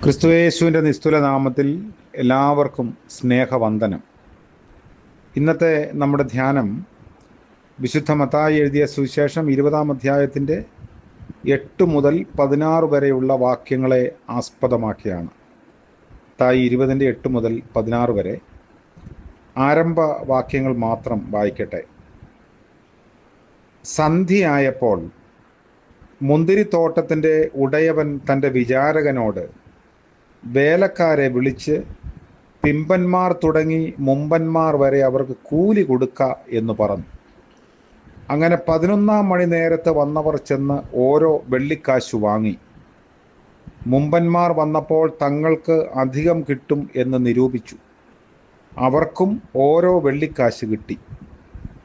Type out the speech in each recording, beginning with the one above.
ക്രിസ്തുയേശുവിൻ്റെ നിസ്തുല നാമത്തിൽ എല്ലാവർക്കും സ്നേഹവന്ദനം. ഇന്നത്തെ നമ്മുടെ ധ്യാനം വിശുദ്ധ മത്തായി എഴുതിയ സുവിശേഷം 20-ാം അധ്യായത്തിൻ്റെ 8 മുതൽ 16 വരെയുള്ള വാക്യങ്ങളെ ആസ്പദമാക്കിയാണ്. മത്തായി 20-ൻ്റെ 8 മുതൽ 16 വരെ ആരംഭ വാക്യങ്ങൾ മാത്രം വായിക്കട്ടെ. സന്ധ്യയായപ്പോൾ മുന്തിരിത്തോട്ടത്തിൻ്റെ ഉടയവൻ തൻ്റെ വിചാരകനോട് വേലക്കാരെ വിളിച്ച് പിമ്പന്മാർ തുടങ്ങി മുമ്പന്മാർ വരെ അവർക്ക് കൂലി കൊടുക്ക എന്ന് പറഞ്ഞു. അങ്ങനെ 11-ാം മണി നേരത്ത് വന്നവർ ചെന്ന് ഓരോ വെള്ളിക്കാശു വാങ്ങി. മുമ്പന്മാർ വന്നപ്പോൾ തങ്ങൾക്ക് അധികം കിട്ടും എന്ന് നിരൂപിച്ചു. അവർക്കും ഓരോ വെള്ളിക്കാശ് കിട്ടി.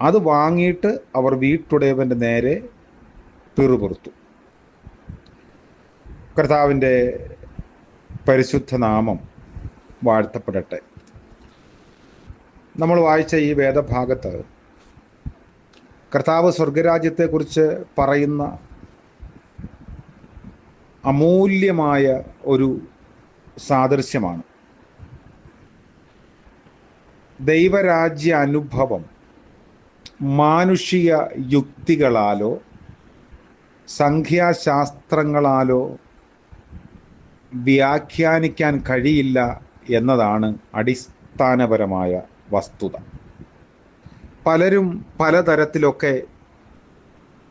അത് വാങ്ങിയിട്ട് അവർ വീട്ടുടയവൻ്റെ നേരെ പിറുപിറുത്തു. കർത്താവിൻ്റെ പരിശുദ്ധ നാമം വാഴ്ത്തപ്പെടട്ടെ. നമ്മൾ വായിച്ച ഈ വേദഭാഗത്ത് കർത്താവ് സ്വർഗരാജ്യത്തെക്കുറിച്ച് പറയുന്ന അമൂല്യമായ ഒരു സാദൃശ്യമാണ്. ദൈവരാജ്യ അനുഭവം മാനുഷിക യുക്തികളാലോ സംഖ്യാശാസ്ത്രങ്ങളാലോ വ്യാഖ്യാനിക്കാൻ കഴിയില്ല എന്നതാണ് അടിസ്ഥാനപരമായ വസ്തുത. പലരും പലതരത്തിലൊക്കെ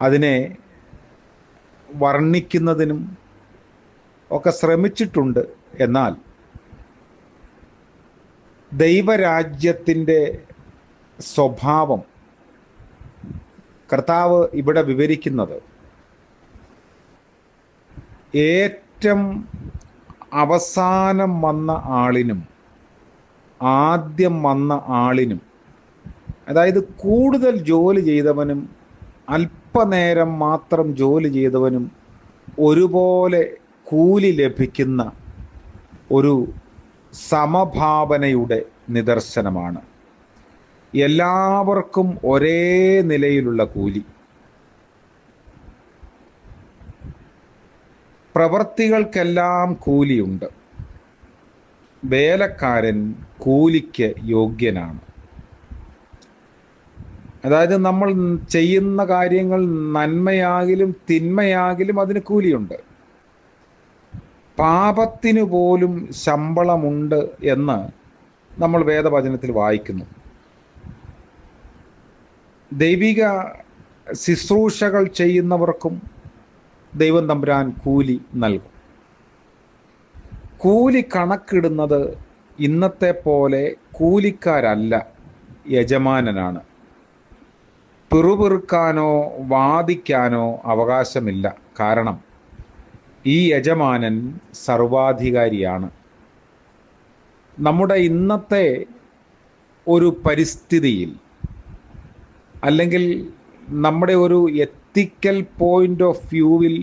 അതിനെ വർണ്ണിക്കുന്നതിനും ഒക്കെ ശ്രമിച്ചിട്ടുണ്ട്. എന്നാൽ ദൈവരാജ്യത്തിൻ്റെ സ്വഭാവം കർത്താവ് ഇവിടെ വിവരിക്കുന്നത് ഏറ്റവും അവസാനം വന്ന ആളിനും ആദ്യം വന്ന ആളിനും, അതായത് കൂടുതൽ ജോലി ചെയ്തവനും അല്പനേരം മാത്രം ജോലി ചെയ്തവനും ഒരുപോലെ കൂലി ലഭിക്കുന്ന ഒരു സമഭാവനയുടെ നിദർശനമാണ്. എല്ലാവർക്കും ഒരേ നിലയിലുള്ള കൂലി. പ്രവൃത്തികൾക്കെല്ലാം കൂലിയുണ്ട്. വേലക്കാരൻ കൂലിക്ക് യോഗ്യനാണ്. അതായത് നമ്മൾ ചെയ്യുന്ന കാര്യങ്ങൾ നന്മയാകിലും തിന്മയാകിലും അതിന് കൂലിയുണ്ട്. പാപത്തിനു പോലും ശമ്പളമുണ്ട് എന്ന് നമ്മൾ വേദവചനത്തിൽ വായിക്കുന്നു. ദൈവിക ശുശ്രൂഷകൾ ചെയ്യുന്നവർക്കും ദൈവം തമ്പുരാൻ കൂലി നൽകും. കൂലി കണക്കിടുന്നത് ഇന്നത്തെ പോലെ കൂലിക്കാരല്ല, യജമാനനാണ്. പിറുപിറുക്കാനോ വാദിക്കാനോ അവകാശമില്ല. കാരണം ഈ യജമാനൻ സർവാധികാരിയാണ്. നമ്മുടെ ഇന്നത്തെ ഒരു പരിസ്ഥിതിയിൽ, അല്ലെങ്കിൽ നമ്മുടെ ഒരു എത്തിക്കൽ പോയിന്റ് ഓഫ് വ്യൂവിൽ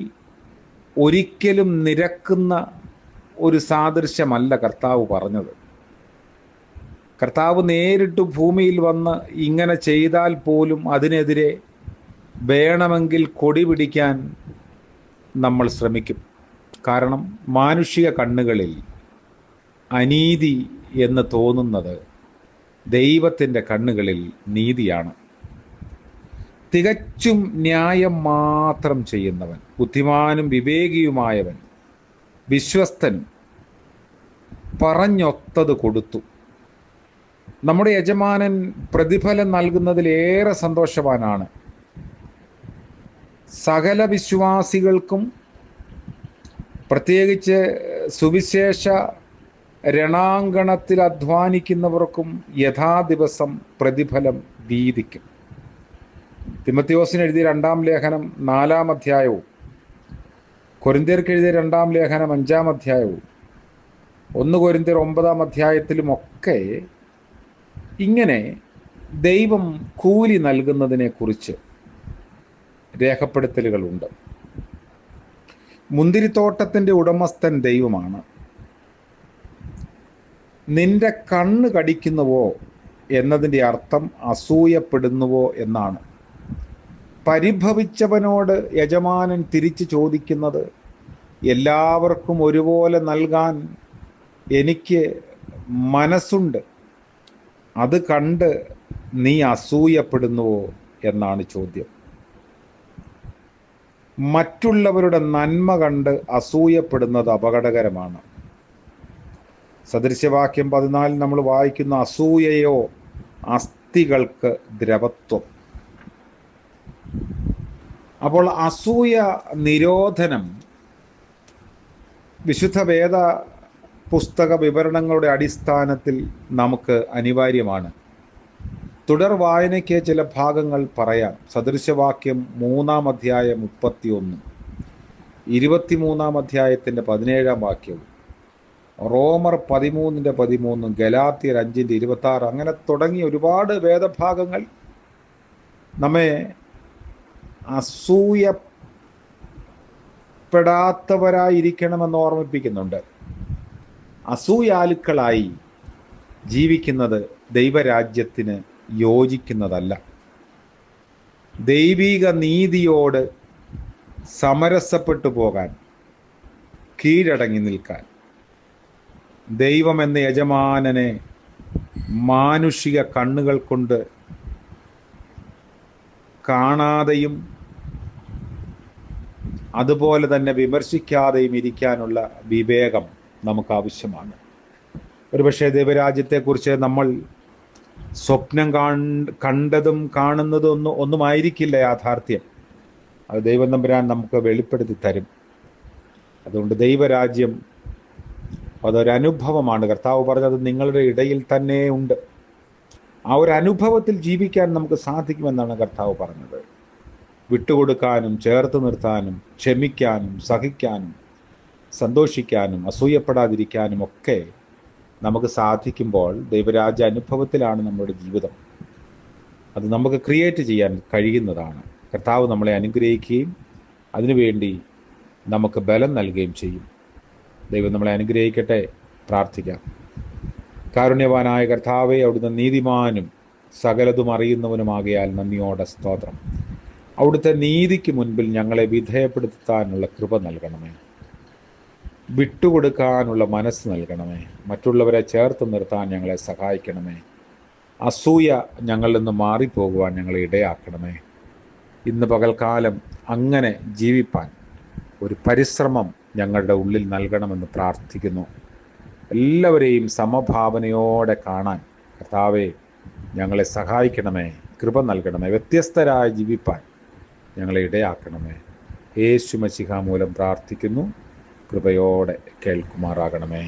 ഒരിക്കലും നിരക്കുന്ന ഒരു സാദൃശ്യമല്ല കർത്താവ് പറഞ്ഞത്. കർത്താവ് നേരിട്ട് ഭൂമിയിൽ വന്ന് ഇങ്ങനെ ചെയ്താൽ പോലും അതിനെതിരെ വേണമെങ്കിൽ കൊടി പിടിക്കാൻ നമ്മൾ ശ്രമിക്കും. കാരണം മാനുഷിക കണ്ണുകളിൽ അനീതി എന്ന് തോന്നുന്നത് ദൈവത്തിൻ്റെ കണ്ണുകളിൽ നീതിയാണ്. തികച്ചും ന്യായം മാത്രം ചെയ്യുന്നവൻ, ബുദ്ധിമാനും വിവേകിയുമായവൻ, വിശ്വസ്തനും, പറഞ്ഞൊത്തത് കൊടുത്തു. നമ്മുടെ യജമാനൻ പ്രതിഫലം നൽകുന്നതിലേറെ സന്തോഷവാനാണ്. സകല വിശ്വാസികൾക്കും, പ്രത്യേകിച്ച് സുവിശേഷ രണാങ്കണത്തിൽ അധ്വാനിക്കുന്നവർക്കും യഥാദിവസം പ്രതിഫലം വീതിക്കും. തിമത്തിയോസിന് എഴുതിയ 2-ാം ലേഖനം 4-ാം അധ്യായവും കൊരിന്ത്യർക്ക് എഴുതിയ 2-ാം ലേഖനം 5-ാം അധ്യായവും 1 കൊരിന്ത്യർ 9-ാം അധ്യായത്തിലുമൊക്കെ ഇങ്ങനെ ദൈവം കൂലി നൽകുന്നതിനെക്കുറിച്ച് രേഖപ്പെടുത്തലുകളുണ്ട്. മുന്തിരിത്തോട്ടത്തിൻ്റെ ഉടമസ്ഥൻ ദൈവമാണ്. നിന്റെ കണ്ണ് കടിക്കുന്നുവോ എന്നതിൻ്റെ അർത്ഥം അസൂയപ്പെടുന്നുവോ എന്നാണ്. പരിഭവിച്ചവനോട് യജമാനൻ തിരിച്ചു ചോദിക്കുന്നത് എല്ലാവർക്കും ഒരുപോലെ നൽകാൻ എനിക്ക് മനസ്സുണ്ട്. അത് കണ്ട് നീ അസൂയപ്പെടുന്നുവോ എന്നാണ് ചോദ്യം. മറ്റുള്ളവരുടെ നന്മ കണ്ട് അസൂയപ്പെടുന്നത് അപകടകരമാണ്. സദൃശവാക്യം 14 നമ്മൾ വായിക്കുന്ന അസൂയയോ അസ്ഥികൾക്ക് ദ്രവത്വം. അപ്പോൾ അസൂയ നിരോധനം വിശുദ്ധ വേദ പുസ്തക വിവരണങ്ങളുടെ അടിസ്ഥാനത്തിൽ നമുക്ക് അനിവാര്യമാണ്. തുടർ വായനയ്ക്ക് ചില ഭാഗങ്ങൾ പറയാം. സദൃശവാക്യം 3-ാം അധ്യായം 31, 23-ാം അധ്യായത്തിൻ്റെ 17-ാം വാക്യവും, റോമർ 13-13, ഗലാത്യർ 5-26, അങ്ങനെ തുടങ്ങി ഒരുപാട് വേദഭാഗങ്ങൾ നമ്മെ അസൂയപ്പെടാത്തവരായിരിക്കണമെന്ന് ഓർമ്മിപ്പിക്കുന്നുണ്ട്. അസൂയാലുക്കളായി ജീവിക്കുന്നത് ദൈവരാജ്യത്തിന് യോജിക്കുന്നതല്ല. ദൈവിക നീതിയോട് സമരസപ്പെട്ടു പോകാൻ, കീഴടങ്ങി നിൽക്കാൻ, ദൈവം എന്ന യജമാനനെ മാനുഷിക കണ്ണുകൾ കൊണ്ട് കാണാതെയും അതുപോലെ തന്നെ വിമർശിക്കാതെയും ഇരിക്കാനുള്ള വിവേകം നമുക്ക് ആവശ്യമാണ്. ഒരുപക്ഷെ ദൈവരാജ്യത്തെക്കുറിച്ച് നമ്മൾ സ്വപ്നം കണ്ടതും കാണുന്നതും ഒന്നുമായിരിക്കില്ല യാഥാർത്ഥ്യം. അത് ദൈവം തമ്പുരാൻ നമുക്ക് വെളിപ്പെടുത്തി തരും. അതുകൊണ്ട് ദൈവരാജ്യം അതൊരനുഭവമാണ്. കർത്താവ് പറഞ്ഞത് നിങ്ങളുടെ ഇടയിൽ തന്നെ ഉണ്ട്. ആ ഒരു അനുഭവത്തിൽ ജീവിക്കാൻ നമുക്ക് സാധിക്കുമെന്നാണ് കർത്താവ് പറഞ്ഞത്. വിട്ടുകൊടുക്കാനും ചേർത്ത് നിർത്താനും ക്ഷമിക്കാനും സഹിക്കാനും സന്തോഷിക്കാനും അസൂയപ്പെടാതിരിക്കാനും ഒക്കെ നമുക്ക് സാധിക്കുമ്പോൾ ദൈവരാജ്യ അനുഭവത്തിലാണ് നമ്മുടെ ജീവിതം. അത് നമുക്ക് ക്രിയേറ്റ് ചെയ്യാൻ കഴിയുന്നതാണ്. കർത്താവ് നമ്മളെ അനുഗ്രഹിക്കുകയും അതിനുവേണ്ടി നമുക്ക് ബലം നൽകുകയും ചെയ്യും. ദൈവം നമ്മളെ അനുഗ്രഹിക്കട്ടെ. പ്രാർത്ഥിക്കാം. കാരുണ്യവാനായ കർത്താവേ, അവിടുന്ന് നീതിമാനും സകലതും അറിയുന്നവനുമാകയാൽ നന്ദിയോടെ സ്തോത്രം. അവിടുത്തെ നീതിക്ക് മുൻപിൽ ഞങ്ങളെ വിധേയപ്പെടുത്താനുള്ള കൃപ നൽകണമേ. വിട്ടുകൊടുക്കാനുള്ള മനസ്സ് നൽകണമേ. മറ്റുള്ളവരെ ചേർത്ത് നിർത്താൻ ഞങ്ങളെ സഹായിക്കണമേ. അസൂയ ഞങ്ങളിൽ നിന്ന് മാറിപ്പോകുവാൻ ഞങ്ങളെ ഇടയാക്കണമേ. ഇന്ന് പകൽക്കാലം അങ്ങനെ ജീവിപ്പാൻ ഒരു പരിശ്രമം ഞങ്ങളുടെ ഉള്ളിൽ നൽകണമെന്ന് പ്രാർത്ഥിക്കുന്നു. എല്ലാവരെയും സമഭാവനയോടെ കാണാൻ കർത്താവേ ഞങ്ങളെ സഹായിക്കണമേ. കൃപ നൽകണമേ. വ്യത്യസ്തരായി ജീവിപ്പാൻ ഞങ്ങളെ ഇടയാക്കണമേ. യേശു മശിഹ മൂലം പ്രാർത്ഥിക്കുന്നു. കൃപയോടെ കേൾക്കുമാറാകണമേ.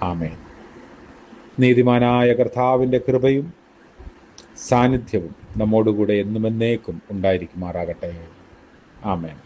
ആമേൻ. നീതിമാനായ കർത്താവിൻ്റെ കൃപയും സാന്നിധ്യവും നമ്മോടുകൂടെ എന്നുമെന്നേക്കും ഉണ്ടായിരിക്കുമാറാകട്ടെ. ആമേൻ.